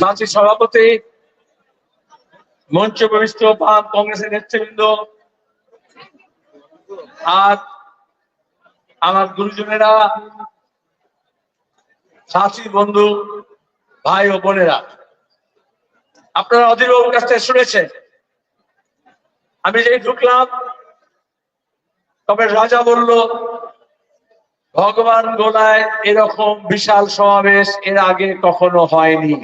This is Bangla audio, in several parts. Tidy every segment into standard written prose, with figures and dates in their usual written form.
মাঝি সভাপতি, মঞ্চ প্রবিষ্ট বাম কংগ্রেসের নেতৃবৃন্দ, আর আমার গুরুজনেরা, সাথী বন্ধু, ভাই ও বোনেরা, আপনারা অধীরবাবুর কাছ থেকে শুনেছেন। আমি যেই ঢুকলাম, তবে রাজা বলল ভগবান গোলায় এরকম বিশাল সমাবেশ এর আগে কখনো হয়নি।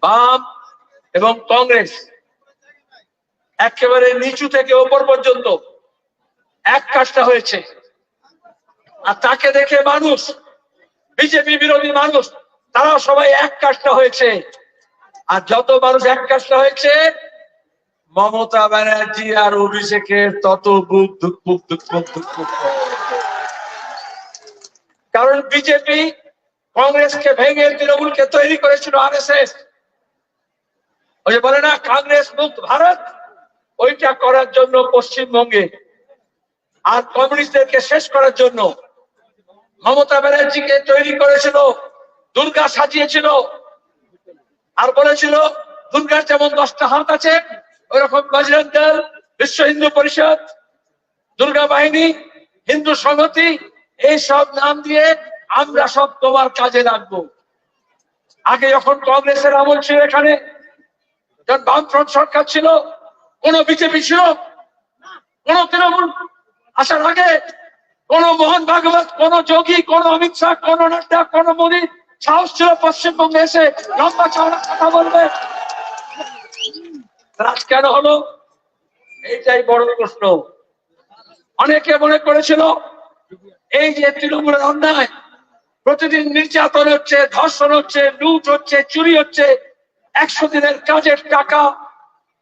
বাম এবং কংগ্রেস একেবারে নিচু থেকে ওপর পর্যন্ত এক কাজটা হয়েছে, আর তাকে দেখে মানুষ, বিজেপি বিরোধী মানুষ, তারা সবাই এক কাজটা হয়েছে। আর যত মানুষ এক কাজটা হয়েছে, মমতা ব্যানার্জি আর অভিষেকের তত বুক দুঃখ বুক দুঃখ দুঃখ। কারণ বিজেপি কংগ্রেসকে ভেঙে তৃণমূলকে তৈরি করেছিল আরএসএস। ওই যে বলে না কংগ্রেস মুক্ত ভারত, ওইটা করার জন্য পশ্চিমবঙ্গে, আর কমিউনিস্টদেরকে শেষ করার জন্য মমতা ব্যানার্জিকে তৈরি করেছিল, দুর্গা সাজিয়েছিল, আর বলেছিল দুর্গার যেমন 10টা হাত আছে, ওইরকম বজরং দল, বিশ্ব হিন্দু পরিষদ, দুর্গা বাহিনী, হিন্দু সংহতি, এইসব নাম দিয়ে আমরা সব তোমার কাজে লাগবো। আগে যখন কংগ্রেসের আমল ছিল, এখানে যখন বামফ্রন্ট সরকার ছিল, কোন বিজেপি ছিল, কোন তৃণমূল আসার আগে, কোন মোহন ভাগবত, কোন যোগী, কোন অমিত শাহ, কোন নাড্ডা, কোন মোদী সাহস ছিল পশ্চিমবঙ্গে এসে লম্বা চওড়া কথা বলবে? রাজ কেন হলো? এইটাই বড় প্রশ্ন। অনেকে মনে করেছিল এই যে তৃণমূলের অন্যায়, প্রতিদিন নির্যাতন হচ্ছে, ধর্ষণ হচ্ছে, লুট হচ্ছে, চুরি হচ্ছে, 100 দিনের কাজের টাকা,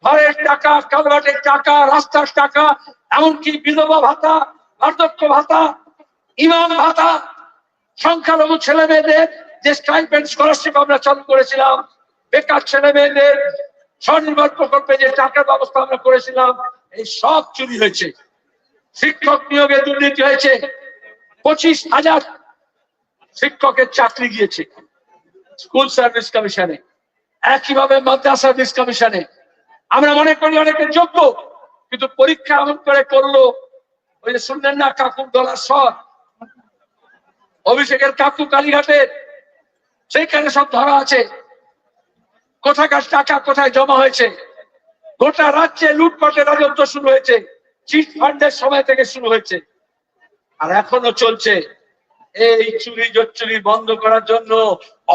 ঘরের টাকা, কালভার্টের টাকা, রাস্তার টাকা, এমনকি বিধবা ভাতা, বার্ধক্য ভাতা, ইমাম ভাতা, সংখ্যালঘু ছেলে মেয়েদের যে স্টাইপেন্ড স্কলারশিপ আমরা চালু করেছিলাম, বেকার ছেলে মেয়েদের স্বনির্ভর প্রকল্পে যে টাকার ব্যবস্থা আমরা করেছিলাম, এই সব চুরি হয়েছে। শিক্ষক নিয়োগে দুর্নীতি হয়েছে, 25,000 শিক্ষকের চাকরি গিয়েছে স্কুল সার্ভিস কমিশনে, একইভাবে মাদ্রাসা সার্ভিস কমিশনে। আমরা মনে করি অনেকে যোগ্য, কিন্তু পরীক্ষা এমন করে করলো, ওই যে শুনলেন না কাকুর দলার স্বর, অভিষেকের কাকু কালীঘাটের, সেইখানে সব ধরা আছে, কোথাকার টাকা কোথায় জমা হয়েছে। গোটা রাজ্যে লুটপাটের রাজত্ব শুরু হয়েছে, চিট ফান্ডের সময় থেকে শুরু হয়েছে, আর এখনো চলছে। এই চুরি জচ্চুরি বন্ধ করার জন্য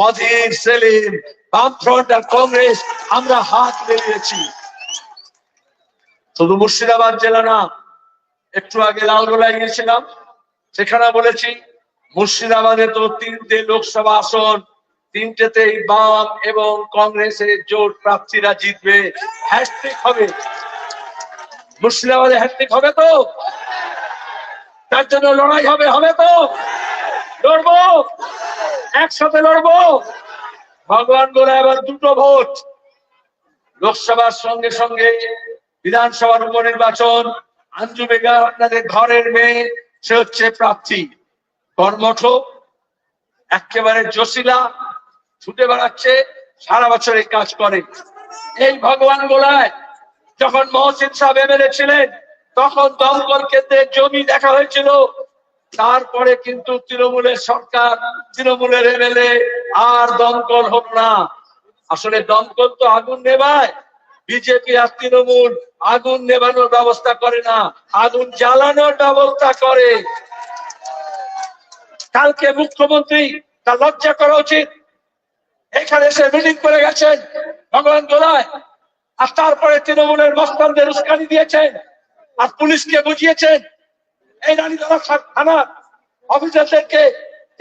অধীর, সেলিম, বামফ্রন্ট আর কংগ্রেস আমরা হাত বেরিয়েছি। শুধু মুর্শিদাবাদ জেলা না, একটু আগে লালগোলায় গিয়েছিলাম, সেখানে বলেছি মুর্শিদাবাদে তো 3টে লোকসভা আসন, 3টেতেই বাম এবং কংগ্রেসের জোট প্রার্থীরা জিতবে, হ্যাটট্রিক হবে। মুর্শিদাবাদে হ্যাটট্রিক হবে তো? তার জন্য লড়াই হবে, হবে তো? লড়বো, একসাথে লড়বো। ভগবান গোলা এবার 2টো ভোট, লোকসভার সঙ্গে সঙ্গে বিধানসভার উপনির্বাচন। আঞ্জু বেগম আপনাদের ঘরের মেয়ে, সে হচ্ছে প্রার্থী, কর্মঠ, একেবারে জসিলা, ছুটে বেড়াচ্ছে, সারা বছর এই কাজ করে। এই ভগবান গোলায় যখন মহসিন সাহেব এমএলএ ছিলেন, তখন দমকল কেন্দ্রের জমি দেখা হয়েছিল। তারপরে কিন্তু তৃণমূলের সরকার, তৃণমূলের এমএলএ, আর দমকল হোক না। আসলে দমকল তো আগুন নেভায়, বিজেপি আর তৃণমূল আগুন নেভানোর ব্যবস্থা করে না, আগুন জ্বালানোর ব্যবস্থা করে। কালকে মুখ্যমন্ত্রী, তার লজ্জা করা উচিত, এখানে এসে মিটিং করে গেছেন ভগবান গোলায়, আর তারপরে তৃণমূলের মস্তানদের উস্কানি দিয়েছেন, আর পুলিশকে বুঝিয়েছেন, এই রানীতলা থানার অফিসারদেরকে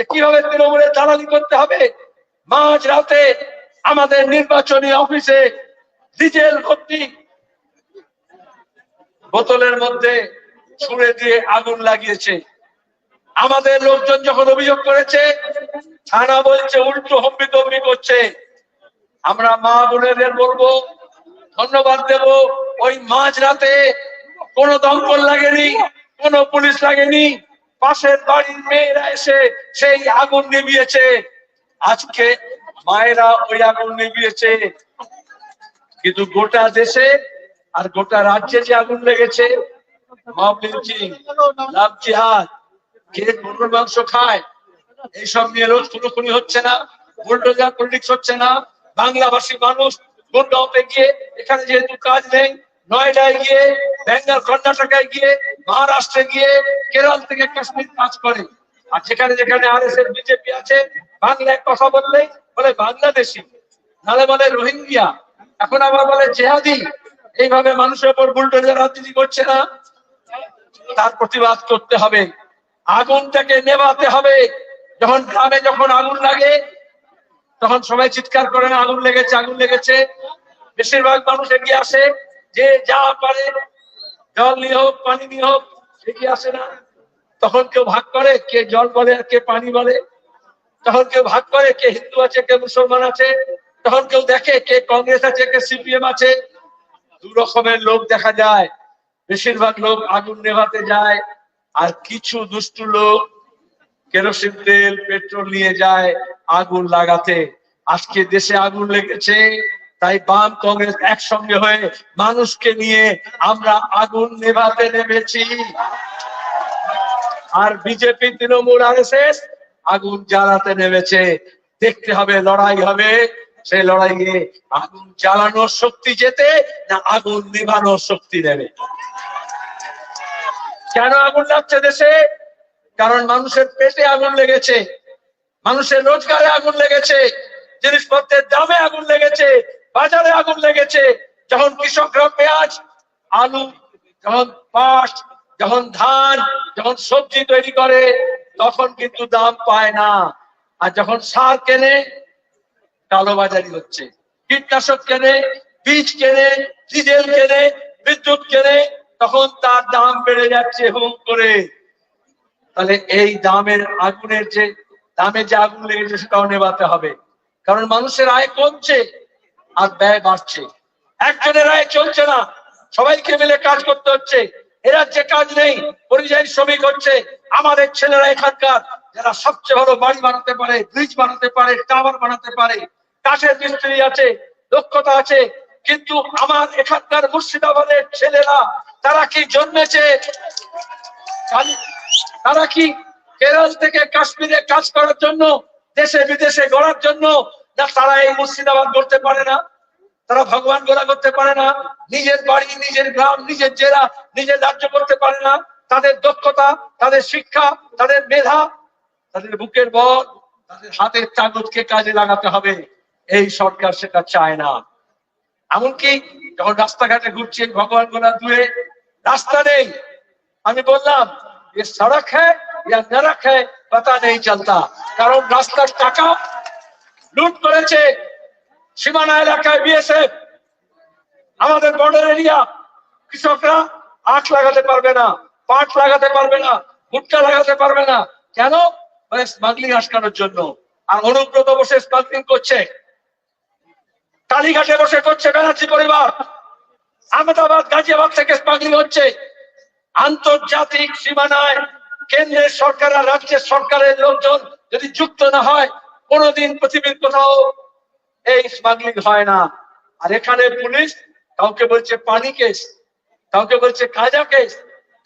কিভাবে তৃণমূলের দালালি করতে হবে। মাঝ রাতে আমাদের নির্বাচনী অফিসে ডিজেল ভর্তি বোতলের মধ্যে ছুঁড়ে দিয়ে আগুন লাগিয়েছে। আমাদের লোকজন যখন অভিযোগ করেছে, থানা বলছে উল্টো হম্বি তম্বি করছে। আমরা মা বোনেদের বলবো, ধন্যবাদ দেব, ওই মাঝ রাতে কোনো দমকল লাগেনি, কোনো পুলিশ লাগেনি, পাশের বাড়ির মেয়েরা এসে সেই আগুন নিভিয়েছে। আজকে মায়েরা ওই আগুন নিভিয়েছে, কিন্তু গোটা দেশে আর গোটা রাজ্যে যে আগুন লেগেছে, মব লিঞ্চিং, লাভ জিহাদ, কে গরুর মাংস খায়, এইসব নিয়ে রোজ খুনোখুনি হচ্ছে না, বুলডোজার পলিটিক্স হচ্ছে না। বাংলাভাষী মানুষ গুড়গাঁওতে গিয়ে, এখানে যেহেতু কাজ নেই, নয়ডায় গিয়ে, বেঙ্গল কর্ণাটকায় গিয়ে, মহারাষ্ট্রে গিয়ে, কেরল থেকে কাশ্মীর কাজ করে। আর যেখানে যেখানে আরএসএস বিজেপি আছে, বাংলায় কথা বললেই বলে বাংলাদেশি, নাহলে বলে রোহিঙ্গিয়া, এখন আবার বলে জেহাদি। এইভাবে মানুষের উপর বুলডোজার রাজনীতি করছে না? তার প্রতিবাদ করতে হবে, আগুনটাকে নেভাতে হবে। যখন গ্রামে যখন আগুন লাগে, তখন সবাই চিৎকার করে না আগুন লেগেছে, আগুন লেগেছে। বেশিরভাগ মানুষ এগিয়ে আসে, যে যা পারে, জল নিয়ে হোক, পানি নিয়ে হোক, এগিয়ে আসে না। তখন কেউ ভাগ করে, কে জল বলে আর কে পানি বলে। তখন কেউ ভাগ করে, কে হিন্দু আছে, কে মুসলমান আছে। তখন কেউ দেখে কে কংগ্রেস আছে, কে সিপিএম আছে। দু রকমের লোক দেখা যায়। বেশিরভাগ লোক আগুন নেভাতে যায়, আর কিছু দুষ্টু লোক কেরোসিন তেল, পেট্রোল নিয়ে যায় আগুন লাগাতে। আজকে দেশে আগুন লেগেছে, তাই বাম কংগ্রেস একসঙ্গে হয়ে মানুষকে নিয়ে আমরা আগুন নেভাতে নেমেছি। আর বিজেপি, তৃণমূল, আরএসএস আগুন জ্বালাতে নেমেছে। দেখতে হবে, লড়াই হবে। সেই লড়াইয়ে আগুন জ্বালানোর শক্তি যেতে না আগুন নেভানোর শক্তি নেবে। কেন আগুন লাগছে দেশে? কারণ মানুষের পেটে আগুন লেগেছে, মানুষের রোজগারে আগুন লেগেছে, জিনিসপত্রের দামে আগুন লেগেছে, বাজারে আগুন লেগেছে। যখন কৃষকরা পেঁয়াজ, আলু, যখন পাট, যখন ধান, যখন সবজি তৈরি করে, তখন কিন্তু দাম পায় না। আর যখন সার কেনে, কালোবাজারি হচ্ছে। কীটনাশক কেনে, বীজ কেনে, ডিজেল কেনে, বিদ্যুৎ কেনে, তখন তার দাম বেড়ে যাচ্ছে হুম করে। তাহলে এই দামের আগুনের যে দামে যে আগুন লেগেছে, সেটাও নেভাতে হবে। কারণ মানুষের আয় কমছে আর ব্যয় বাড়ছে। একজনের আয় চলছে না, সবাইকে মিলে কাজ করতে হচ্ছে। এরা যে কাজ নেই, পরিযায়ী শ্রমিক হচ্ছে। আমাদের ছেলেরা এখানকার যারা সবচেয়ে ভালো বাড়ি বানাতে পারে, ব্রিজ বানাতে পারে, টাওয়ার বানাতে পারে, কাঠের মিস্ত্রি আছে, দক্ষতা আছে। কিন্তু আমার এখানকার মুর্শিদাবাদের ছেলেরা, তারা কি জন্মেছে, তারা কি কেরল থেকে কাশ্মীরে কাজ করার জন্য, দেশে বিদেশে গড়ার জন্য? না, তারা এই মুর্শিদাবাদ গড়তে পারে না, তারা ভগবান গোলা করতে পারে না, নিজের বাড়ি, নিজের গ্রাম, নিজের জেলা, নিজের রাজ্য করতে পারে না। তাদের দক্ষতা, তাদের শিক্ষা, তাদের মেধা, তাদের বুকের বল, তাদের হাতের তাগতকে কাজে লাগাতে হবে। এই সরকার সেটা চায় না। এমনকি যখন রাস্তাঘাটে ঘুরছে, ভগবান গোলা ধুয়ে, রাস্তা নেই। আমি বললাম, ये सड़क है या नरक है पता नहीं चलता। কারণ রাস্তার টাকা লুট করেছে সীমানা এলাকায় বিএসএফ। আমাদের বর্ডার এরিয়া কৃষকরা আখ লাগাতে পারবে না, পাট লাগাতে পারবে না, ভুট্টা লাগাতে পারবে না। কেন? মানে স্মাগলিং আটকানোর জন্য। আর অনুব্রত বসে স্মাগলিং করছে, কালীঘাটে বসে করছে ব্যানার্জি পরিবার। আহমেদাবাদ, গাজিয়াবাদ থেকে স্মাগলিং হচ্ছে। আন্তর্জাতিক সীমানায় কেন্দ্রের সরকার আর রাজ্যের সরকারের লোকজন যদি যুক্ত না হয়, কোনোদিন পৃথিবীর কোথাও এই স্মাগলিং হয় না। আর এখানে পুলিশ কাউকে বলছে পানি কেস, কাউকে বলছে কাজা কেস,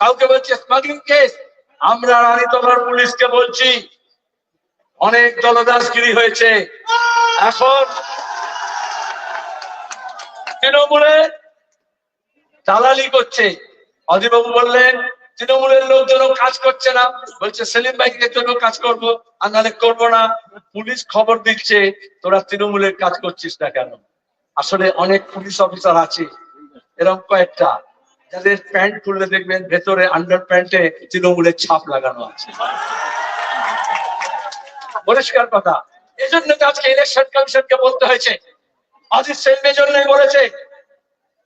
কাউকে বলছে স্মাগলিং কেস। আমরা রানীতলার পুলিশকে বলছি, অনেক দলদাসগিরি হয়েছে। এখন তৃণমূলে দালালি করছে। অজিবাবু বললেন তৃণমূলের লোকজন কাজ করছে না, বলছে সেলিম ভাইকে জন্য কাজ করবো, আর নাহলে করবো না। পুলিশ খবর দিচ্ছে, তোরা তৃণমূলের কাজ করছিস না কেন? আসলে অনেক পুলিশ অফিসার আছে এরকম কয়েকটা, যাদের প্যান্ট খুললে দেখবেন ভেতরে আন্ডার প্যান্টে তৃণমূলের ছাপ লাগানো আছে। পরিষ্কার কথা। এজন্য তো আজকে ইলেকশন কমিশনকে বলতে হয়েছে। অজিত সেলমে জন্য বলেছে,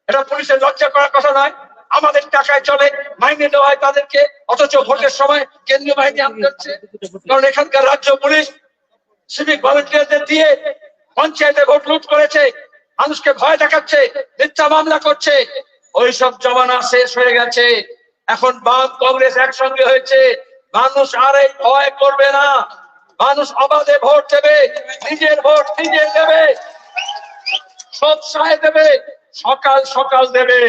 এটা পুলিশের লজ্জা করার কথা নয়। আমাদের টাকায় চলে, মাইনে দেওয়া হয় তাদেরকে, অথচ ভোটের সময় কেন্দ্রীয় বাহিনী আনতে হচ্ছে। কারণ এখানকার রাজ্য পুলিশ সিভিক ভলেন্টিয়ারদের দিয়ে পঞ্চায়েতে ভোট লুট করেছে, মানুষকে ভয় দেখাচ্ছে, মিথ্যা মামলা করছে। ওইসব জমানা শেষ হয়ে গেছে। এখন বাম কংগ্রেস একসঙ্গে হয়েছে, মানুষ আর এই ভয় করবে না, মানুষ অবাধে ভোট দেবে, নিজের ভোট নিজে দেবে, সৎসায় দেবে, সকাল সকাল দেবে।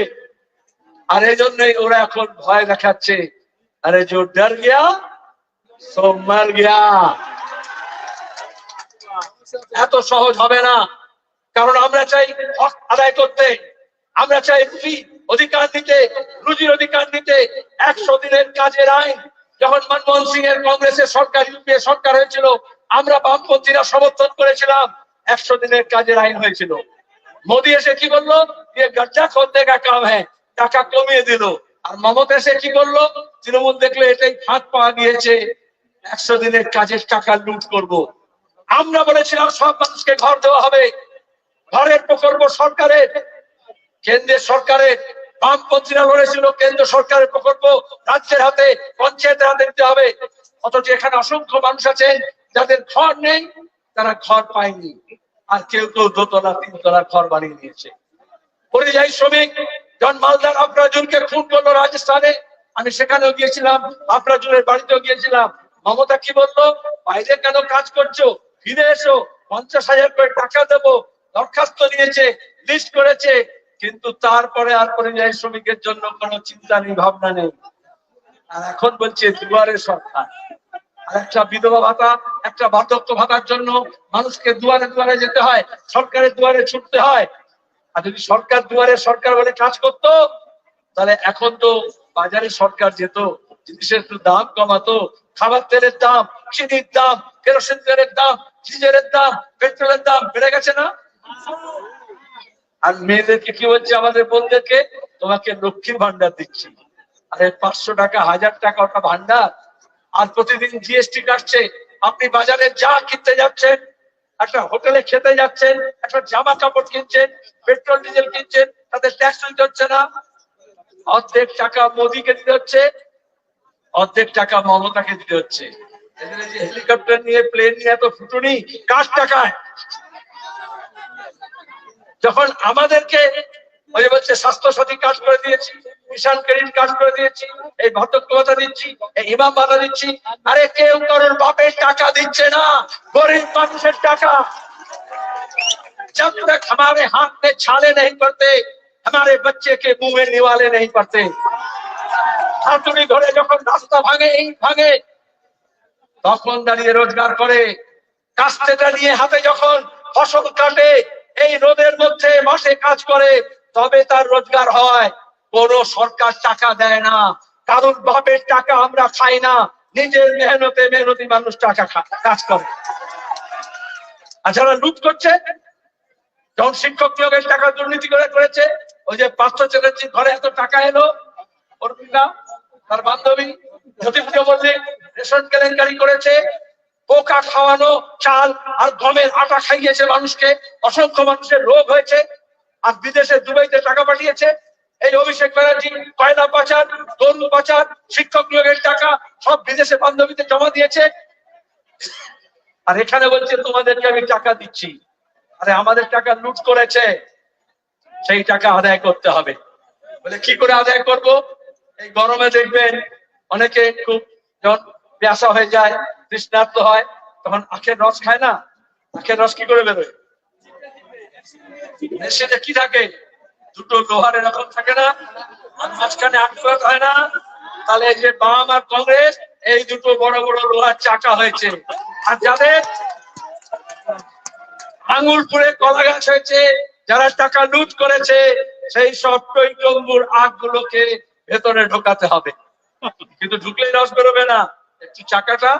আর এই জন্যই ওরা এখন ভয় দেখাচ্ছে, আরে जो डर गया सो मर गया। এত সহজ হবে না, কারণ আমরা চাই হক আদায় করতে, আমরা চাই অধিকার দিতে, রুজির অধিকার দিতে। 100 দিনের কাজের আইন যখন মনমোহন সিং এর কংগ্রেসের সরকার, ইউপিএ সরকার হয়েছিল, আমরা বামপন্থীরা সমর্থন করেছিলাম, 100 দিনের কাজের আইন হয়েছিল। মোদী এসে কি বললো, যে গজ্জা খোদনে কা কাম হ্যায়, টাকা কমিয়ে দিল। আর মমতা এসে কি বললো, তৃণমূল দেখলে এটাই ফাঁক পাওয়া গিয়েছে, 100 দিনের কাজের টাকা লুট করব। আমরা বলেছিলাম সব মানুষকে ঘর দেওয়া হবে, ঘরের প্রকল্প সরকারের, কেন্দ্রের সরকারের। বামপন্থীরা লড়েছিল কেন্দ্র সরকারের প্রকল্প রাজ্যের হাতে, পঞ্চায়েতের হাতে দিতে হবে। অথচ এখানে অসংখ্য মানুষ আছেন যাদের ঘর নেই, তারা ঘর পায়নি। আর কেউ কেউ দোতলা তিনতলা ঘর বানিয়ে নিয়েছে। পরিযায়ী শ্রমিক জন মালদার আফরাজুলকে খুন করলো রাজস্থানে, আমি সেখানেও গিয়েছিলাম, আফরাজুলের বাড়িতেও গিয়েছিলাম। মমতা কি বললো, বাইরে কেন কাজ করছো, ফিরে এসো, 50,000 করে টাকা দেবো। দরখাস্ত নিয়েছে, লিস্ট করেছে, কিন্তু তারপরে আর পরিযায়ী শ্রমিকের জন্য কোনো চিন্তা নেই, ভাবনা নেই। আর এখন বলছে দুয়ারে সরকার। আর একটা বিধবা ভাতা, একটা বার্ধক্য ভাতার জন্য মানুষকে দুয়ারে দুয়ারে যেতে হয়, সরকারের দুয়ারে ছুটতে হয়। আর যদি সরকার দুয়ারে সরকার বলে কাজ করতো, তাহলে এখন তো বাজারে সরকার যেত, জিনিসের একটু দাম কমাতো, খাবার তেলের দাম, চিনির দাম, কেরোসিন তেলের দাম, ডিজেলের দাম, পেট্রোলের দাম বেড়ে গেছে না? আর মেয়েদেরকে কি বলছে, আমাদের বোনদেরকে, তোমাকে লক্ষ্মীর ভান্ডার দিচ্ছি। আরে 500 টাকা, 1000 টাকা ওটা ভান্ডার। আর প্রতিদিন জিএসটি কাটছে। আপনি বাজারে যা কিনতে যাচ্ছেন, একটা হোটেলে খেতে যাচ্ছেন, একটা জামা কাপড় কিনছেন, পেট্রোল ডিজেল কিনছেন, তাদের ট্যাক্স দিতে হচ্ছে না? অর্ধেক টাকা মোদীকে দিতে হচ্ছে, অর্ধেক টাকা মমতাকে দিতে হচ্ছে। এখানে যে হেলিকপ্টার নিয়ে, প্লেন নিয়ে এত ফুটুনি কার টাকায়? যখন আমাদেরকে ওই বলছে স্বাস্থ্য সাথী কাজ করে দিয়েছি, কিষাণ ক্রেডিট কাজ করে দিয়েছি, এই বার্ধক্য ভাতা দিচ্ছি, এই ইমাম ভাতা দিচ্ছি, আরে কেউ কারোর বাপের টাকা দিচ্ছে না, গরিব মানুষের টাকা। जब तक हमारे हाथ में छाले नहीं पड़ते, हमारे बच्चे के मुंह में निवाले नहीं पड़ते। হাতুড়ি ধরে যখন রাস্তা ভাঙে, ইট ভাঙে, তখন দাঁড়িয়ে রোজগার করে। কাস্তেটা নিয়ে হাতে যখন ফসল কাটে, এই রোদের মধ্যে মাঠে কাজ করে, তবে তার রোজগার হয়। কোন সরকার টাকা দেয় না, কারণ বাপের টাকা আমরা খাই না, নিজের মেহনতে মেহনতি মানুষ টাকা কাজ করে। আর যারা লুট করছে, যখন শিক্ষক নিয়োগের টাকা দুর্নীতি করেছে, ওই যে পার্থ চ্যাটার্জির ঘরে এত টাকা এলো, অর্পিতা তার বান্ধবী জ্যোতিপ্রিয় মল্লিক রেশন কেলেঙ্কারি করেছে, পোকা খাওয়ানো চাল আর গমের আটা খাইয়েছে মানুষকে, অসংখ্য মানুষের রোগ হয়েছে। আর বিদেশে দুবাইতে টাকা পাঠিয়েছে। এই অভিষেক ব্যানার্জি কয়লা পাচার, তরু পাচার, শিক্ষক নিয়োগের টাকা সব বিদেশে বান্ধবীতে জমা দিয়েছে। আর এখানে বলছে তোমাদেরকে আমি টাকা দিচ্ছি। আরে আমাদের টাকা লুট করেছে, সেই টাকা আদায় করতে হবে। বলে কি করে আদায় করব? এই গরমে দেখবেন অনেকে খুব যখন প্যাসা হয়ে যায়, তৃষ্ণার্ত হয়, তখন আখের রস খায় না। আখের রস কি করে বেরোয়? সেটা কি থাকে, দুটো লোহার এরকম থাকে না, আর মাঝখানে আটকাত হয় না। তাহলে এই যে বাম আর কংগ্রেস, এই দুটো বড় বড় লোহার চাকা হয়েছে। আর যাদের আঙুল পুড়ে কলা গাছ হয়েছে, যারা টাকা লুট করেছে, সেই সব টইটম্বুর আগ গুলোকে ভেতরে ঢোকাতে হবে। কিন্তু ঢুকলেই রস বেরোবে না, একটু চাকাটা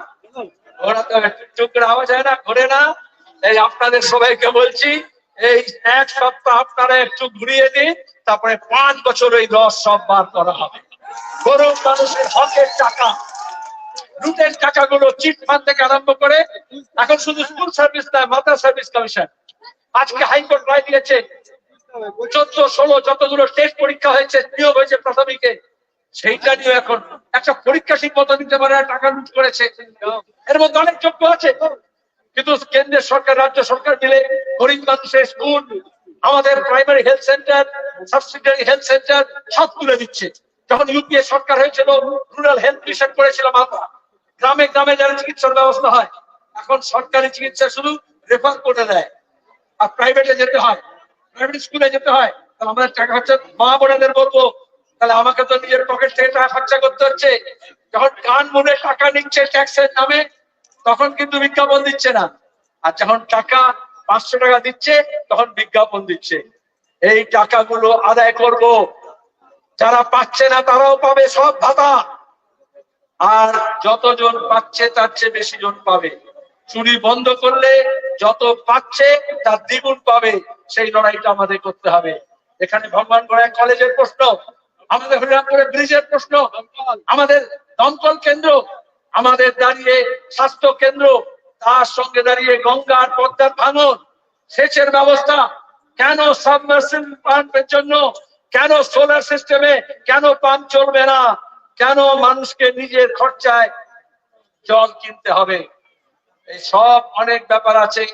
ঘোরাতে হবে। টুক করে আওয়াজ হয় না, ঘোরে না। এই আপনাদের সবাইকে বলছি, এই 1 সপ্তাহ আপনারা একটু ঘুরিয়ে দিন, তারপরে 5 বছর এই রস সব বার করা হবে। গরিব মানুষের হকের টাকা, লুটের টাকাগুলো চিট ফান্ড থেকে আরম্ভ করে এখন শুধু স্কুল সার্ভিস না, মাদ্রাসা সার্ভিস কমিশন। আজকে হাইকোর্ট রায় দিয়েছে 14, 16 যতগুলো টেস্ট পরীক্ষা হয়েছে, নিয়োগ হয়েছে প্রাথমিকে, সেইটা নিয়ে এখন একটা পরীক্ষা ঠিক মতো দিতে পারে, টাকা লুট করেছে। এর মধ্যে অনেক যোগ্য আছে, কিন্তু কেন্দ্রের সরকার, রাজ্য সরকার মিলে গরিব মানুষের স্কুল, আমাদের primary health centre, subsidiary health centre সব তুলে দিচ্ছে। যখন ইউপিএ সরকার হয়েছিল, রুরাল হেলথ মিশন করেছিলাম আমরা, গ্রামে গ্রামে যারা চিকিৎসার ব্যবস্থা হয়, এখন সরকারি চিকিৎসা শুধু রেফার করে দেয়, আর প্রাইভেটে যেতে হয়, প্রাইভেট স্কুলে যেতে হয়। তাহলে আমাদের টাকা খরচা, মা বোনেদের বলবো, তাহলে আমাকে তো নিজের পকেট থেকে টাকা খরচা করতে হচ্ছে। যখন কান মুড়ে টাকা নিচ্ছে ট্যাক্সের নামে, তখন কিন্তু বিজ্ঞাপন দিচ্ছে না। আর যখন টাকা 500 টাকা দিচ্ছে, তখন বিজ্ঞাপন দিচ্ছে। এই টাকাগুলো আদায় করব, যারা পাচ্ছে না তারাও পাবে সব ভাতা, আর যতজন পাচ্ছে তার চেয়ে বেশি জন পাবে। চুরি বন্ধ করলে যত পাচ্ছে তার দ্বিগুণ পাবে। সেই লড়াইটা আমাদের করতে হবে। এখানে ভগবানগড়া কলেজের প্রশ্ন, আমাদের হরিরামপুরে ব্রিজের প্রশ্ন, আমাদের দমকল কেন্দ্র, আমাদের দাঁড়িয়ে স্বাস্থ্য কেন্দ্র, তার সঙ্গে দাঁড়িয়ে গঙ্গার পদ্মার ভাঙন, সেচের ব্যবস্থা, কেন সাবমার্সিবল পাম্পের জন্য, কেন সোলার সিস্টেমে কেন পাম্প চলবে না, কেন মানুষকে নিজের খরচায় জল কিনতে হবে। এই সব অনেক ব্যাপার আছে।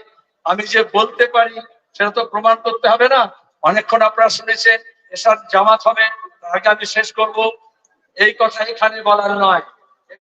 আমি যে বলতে পারি সেটা তো প্রমাণ করতে হবে না। অনেকক্ষণ আপনারা শুনেছেন, এসব জামাত হবে, তার আগে আমি শেষ করব। এই কথা এখানে বলার নয়।